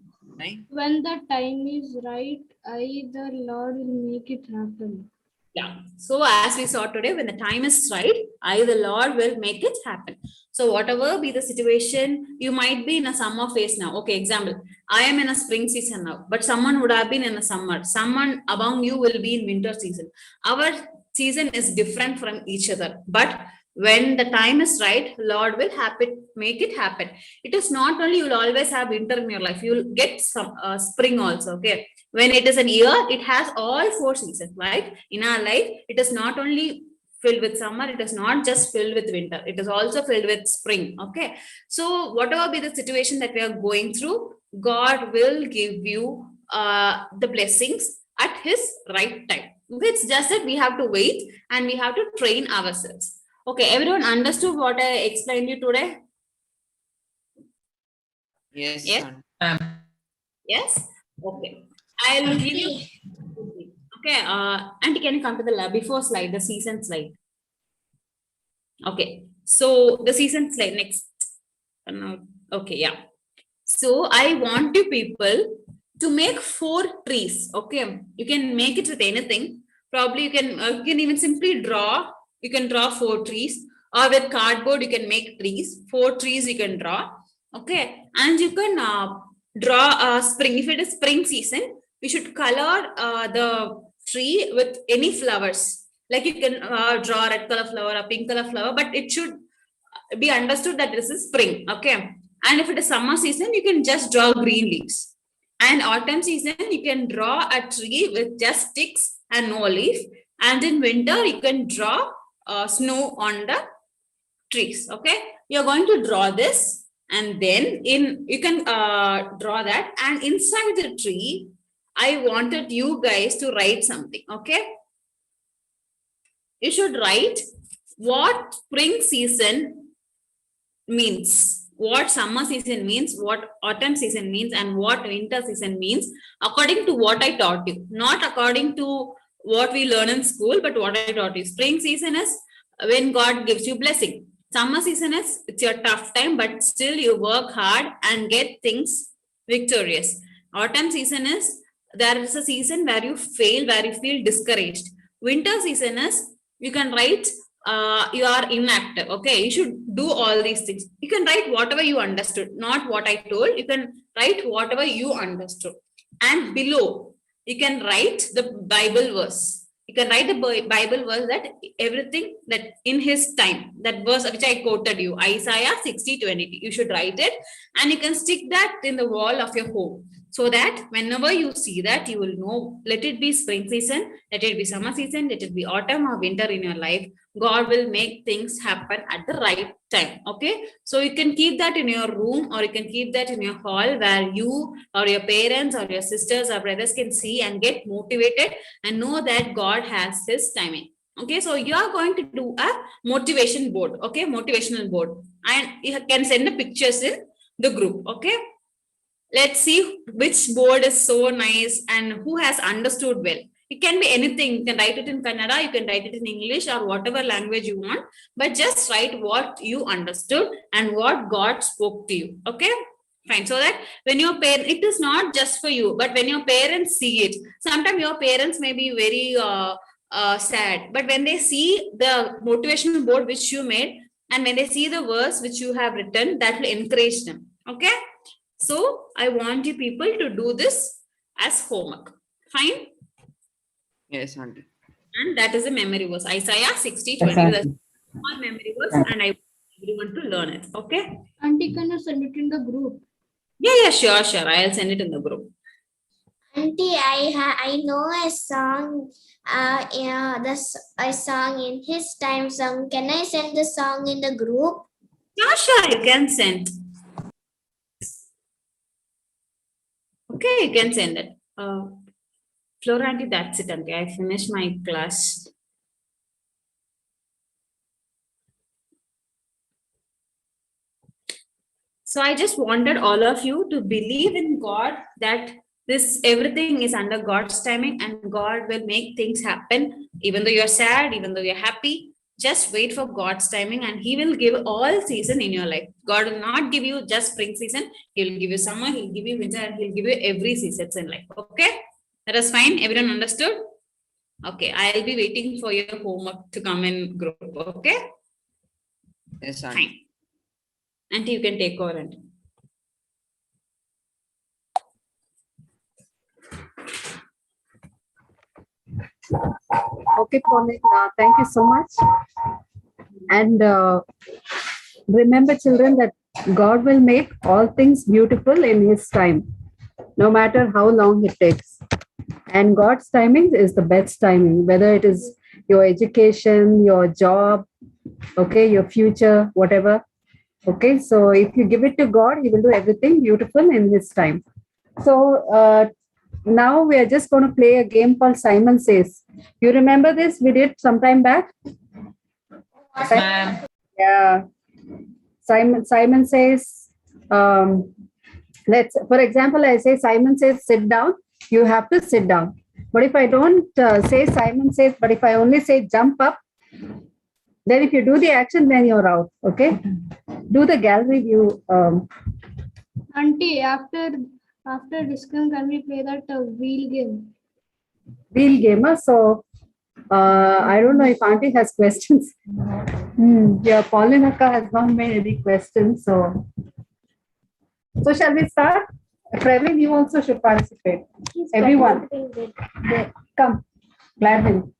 When the time is right, the Lord will make it happen. Yeah. So as we saw today, when the time is right, the Lord will make it happen. So whatever be the situation, you might be in a summer phase now. Okay, example, I am in a spring season now, but someone would have been in a summer. Someone among you will be in winter season. Our season is different from each other, but when the time is right, Lord will make it happen. It is not only you'll always have winter in your life, you'll get some spring also. Okay. When it is an year, it has all 4 seasons, right? In our life, it is not only filled with summer, it is not just filled with winter, it is also filled with spring. Okay. So whatever be the situation that we are going through, God will give you the blessings at his right time. It's just that we have to wait and we have to train ourselves. Okay, everyone understood what I explained you today? Yes. Yes. Aunty. Yes? Okay. I'll give you. Okay, Auntie, can you come to the lab before slide, the season slide? Okay, so the season slide next. Okay, yeah. So I want you people to make 4 trees. Okay, you can make it with anything. Probably you can even simply draw. You can draw 4 trees, or with cardboard you can make trees. 4 trees you can draw. Okay, and you can draw a spring. If it is spring season, we should color the tree with any flowers. Like you can draw a red color flower, a pink color flower, but it should be understood that this is spring. Okay, and if it is summer season, you can just draw green leaves. And autumn season, you can draw a tree with just sticks and no leaf. And in winter, you can draw snow on the trees. Okay, you're going to draw this, and then you can draw that. And inside the tree, I wanted you guys to write something. Okay, you should write what spring season means, what summer season means, what autumn season means, and what winter season means, according to what I taught you, not according to what we learn in school, but what I taught you. Spring season is when God gives you blessing. Summer season is it's your tough time, but still you work hard and get things victorious. Autumn season is there is a season where you fail, where you feel discouraged. Winter season is you can write you are inactive. Okay, you should do all these things. You can write whatever you understood, not what I told. You can write whatever you understood. And below, you can write the Bible verse. You can write the Bible verse that everything that in his time, that verse which I quoted you, Isaiah 60:20. You should write it and you can stick that in the wall of your home. So that whenever you see that, you will know, let it be spring season, let it be summer season, let it be autumn or winter in your life. God will make things happen at the right time. Okay, so you can keep that in your room, or you can keep that in your hall where you or your parents or your sisters or brothers can see and get motivated and know that God has his timing. Okay, so you are going to do a motivation board. Okay, motivational board, and you can send the pictures in the group. Okay, let's see which board is so nice and who has understood well. It can be anything. You can write it in Kannada, you can write it in English or whatever language you want, but just write what you understood and what God spoke to you. Okay, fine. So that when your parents, it is not just for you, but when your parents see it, sometimes your parents may be very sad, but when they see the motivational board which you made, and when they see the verse which you have written, that will encourage them. Okay, so I want you people to do this as homework. Fine. Yes, Auntie. And that is a memory verse. Isaiah 60:20. That's a small memory verse, and I want everyone to learn it. Okay. Auntie, can you send it in the group? Yeah, sure. I'll send it in the group. Auntie, I know a song. A song in his time song. Can I send the song in the group? Yeah, sure. You can send. Okay, you can send it. Flora Auntie, that's it, Auntie. I finished my class. So I just wanted all of you to believe in God, that this everything is under God's timing and God will make things happen. Even though you're sad, even though you're happy, just wait for God's timing and he will give all season in your life. God will not give you just spring season. He'll give you summer, he'll give you winter, and he'll give you every season in life. Okay? That is fine. Everyone understood? Okay. I'll be waiting for your homework to come in group. Okay? Yes, Auntie. Fine. Auntie, you can take over. Auntie. Okay, Pauline, thank you so much. And remember, children, that God will make all things beautiful in his time, no matter how long it takes. And God's timing is the best timing, whether it is your education, your job, okay, your future, whatever. Okay, so if you give it to God, He will do everything beautiful in His time. So now we are just going to play a game called Simon Says. You remember this? We did some time back. Yes, ma'am. Yeah. Simon says, for example, I say Simon says sit down, you have to sit down. But if I don't say Simon says, but if I only say jump up, then if you do the action, then you're out. Okay. Do the gallery view. Auntie, after discussion, can we play that wheel game? Wheel gamer. So I don't know if Auntie has questions. Yeah, Paulinaka has not made any questions. So shall we start? Praveen, you also should participate. Everyone, come. Gladwin.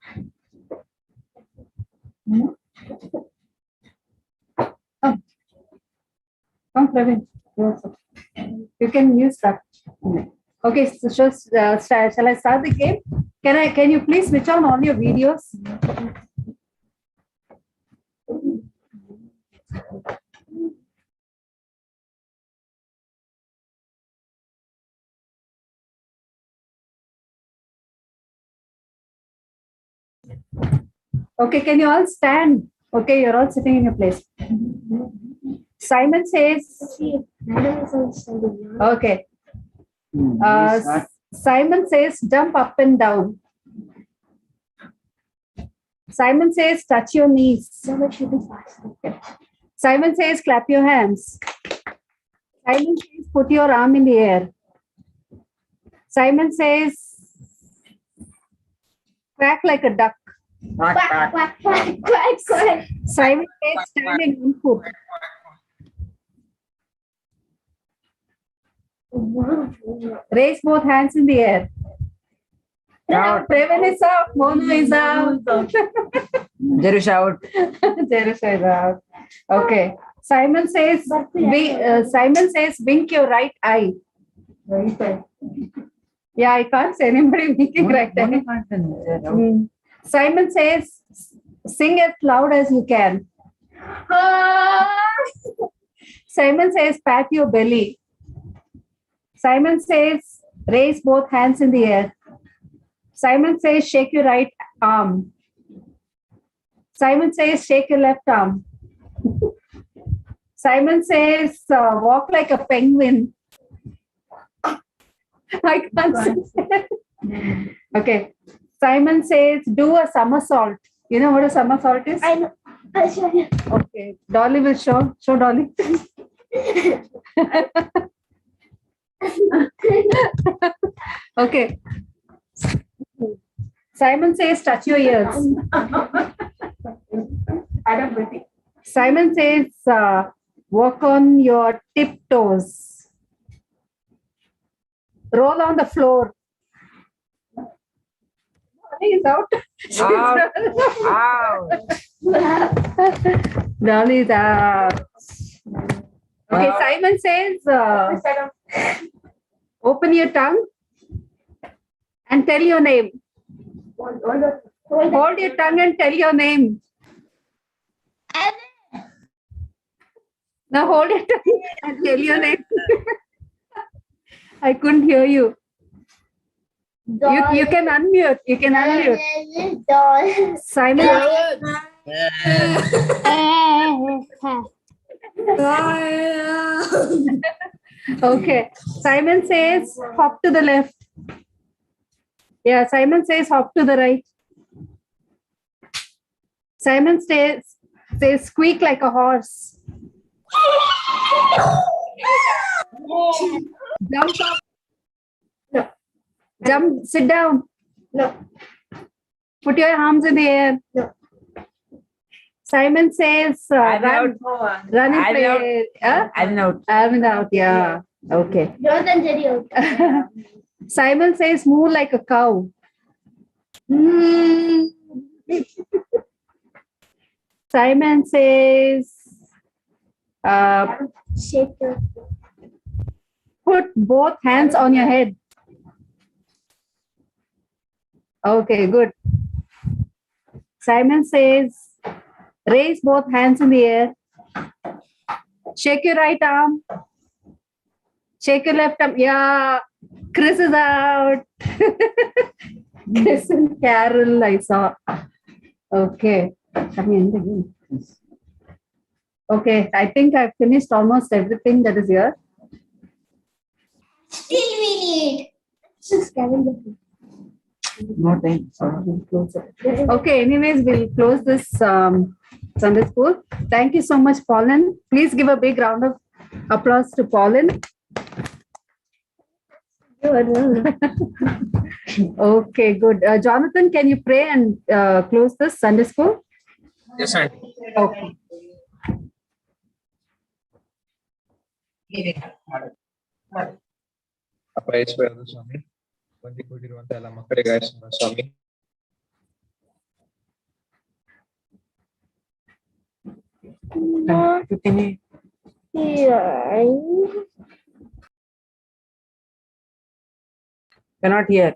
Come, Praveen. You also. You can use that. Okay, so shall I start the game? Can you please switch on all your videos? Okay, can you all stand? Okay, you're all sitting in your place. Simon says, okay. Simon says, jump up and down. Simon says, touch your knees. Okay. Simon says, clap your hands. Simon says, put your arm in the air. Simon says, quack like a duck. Quack, quack, quack, quack, quack. Simon says, stand in one foot. Raise both hands in the air. Praveen is out. Monu is out. Jerush out. Jerusha is out. Okay. Simon says, wink your right eye. Right eye. Yeah, I can't see anybody winking right eye. Simon says, sing as loud as you can. Simon says, pat your belly. Simon says, raise both hands in the air. Simon says, shake your right arm. Simon says, shake your left arm. Simon says, walk like a penguin. I can't see. Okay. Simon says, do a somersault. You know what a somersault is? I know. I'll show you. Okay. Dolly will show. Show Dolly. Okay. Simon says, touch your ears. Simon says, walk on your tiptoes. Roll on the floor. He's out. Out. Dolly is out. Okay, Simon says, open your tongue and tell your name. Hold your tongue and tell your name. Now hold your tongue and tell your name. I couldn't hear you. You can unmute. You can unmute. Simon. Okay. Simon says hop to the left. Yeah, Simon says hop to the right. Simon says squeak like a horse. Jump up. No. Jump, sit down. No. Put your arms in the air. No. Simon says run and play. I'm out. I'm out, yeah. Okay. Jonathan Jerry out. Simon says moo like a cow. Simon says Shake your put both hands on your head. Okay, good. Simon says raise both hands in the air. Shake your right arm. Shake your left arm. Yeah. Chris is out. Chris and Carol, I saw. Okay. Come in again. Okay. I think I've finished almost everything that is here. Still we need. No time. Okay. Anyways, we'll close this Sunday school. Thank you so much, Pauline. Please give a big round of applause to Pauline. Okay, good. Jonathan, can you pray and close this Sunday school? Yes, sir. Okay. ಅಪ್ಪ ಯೇಸುವಾದ ಸ್ವಾಮಿ ಬಂದು ಕೂಡಿರುವಂತ ಎಲ್ಲ ಮಕ್ಕಳಿಗೆ ಸ್ವಾಮಿ Cannot hear.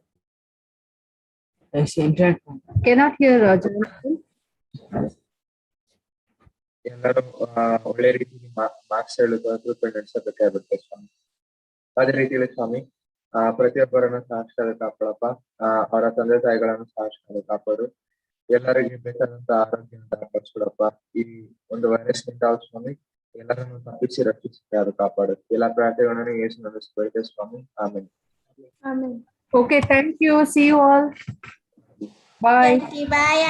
Cannot hear Jonathan. ಎಲ್ಲರೂ ಒಳ್ಳೆ ರೀತಿಯಲ್ಲಿ marks ಹೇಳೋದು group ನಡೆಸಬೇಕಾಗುತ್ತೆ ಸ್ವಾಮಿ. ಅದೇ ರೀತಿಯಲ್ಲಿ ಸ್ವಾಮಿ ಪ್ರತಿಯೊಬ್ಬರನ್ನು ಸಾಕ್ಷಾತ್ ಕಾಪಾಡಪ್ಪ, ಅವರ ತಂದೆ ತಾಯಿಗಳನ್ನು ಸಾಕ್ಷಾತ್ ಕಾಪಾಡು, ಎಲ್ಲರಿಗೆ ಬೇಕಾದಂತ ಆರೋಗ್ಯವನ್ನು ಕಾಪಾಡಿಸ್ಕೊಡಪ್ಪ. ಈ ಒಂದು ವೈರಸ್ ನಿಂದ ಸ್ವಾಮಿ ಎಲ್ಲರನ್ನು ತಪ್ಪಿಸಿ ರಕ್ಷಿಸಿ ಅದು ಕಾಪಾಡು. ಎಲ್ಲ ಪ್ರಾರ್ಥನೆಗಳನ್ನು ಯೇಸು ನಡೆಸಬೇಕು ಸ್ವಾಮಿ. ಆಮೇಲೆ. Okay, thank you. See you all. Bye. Bye.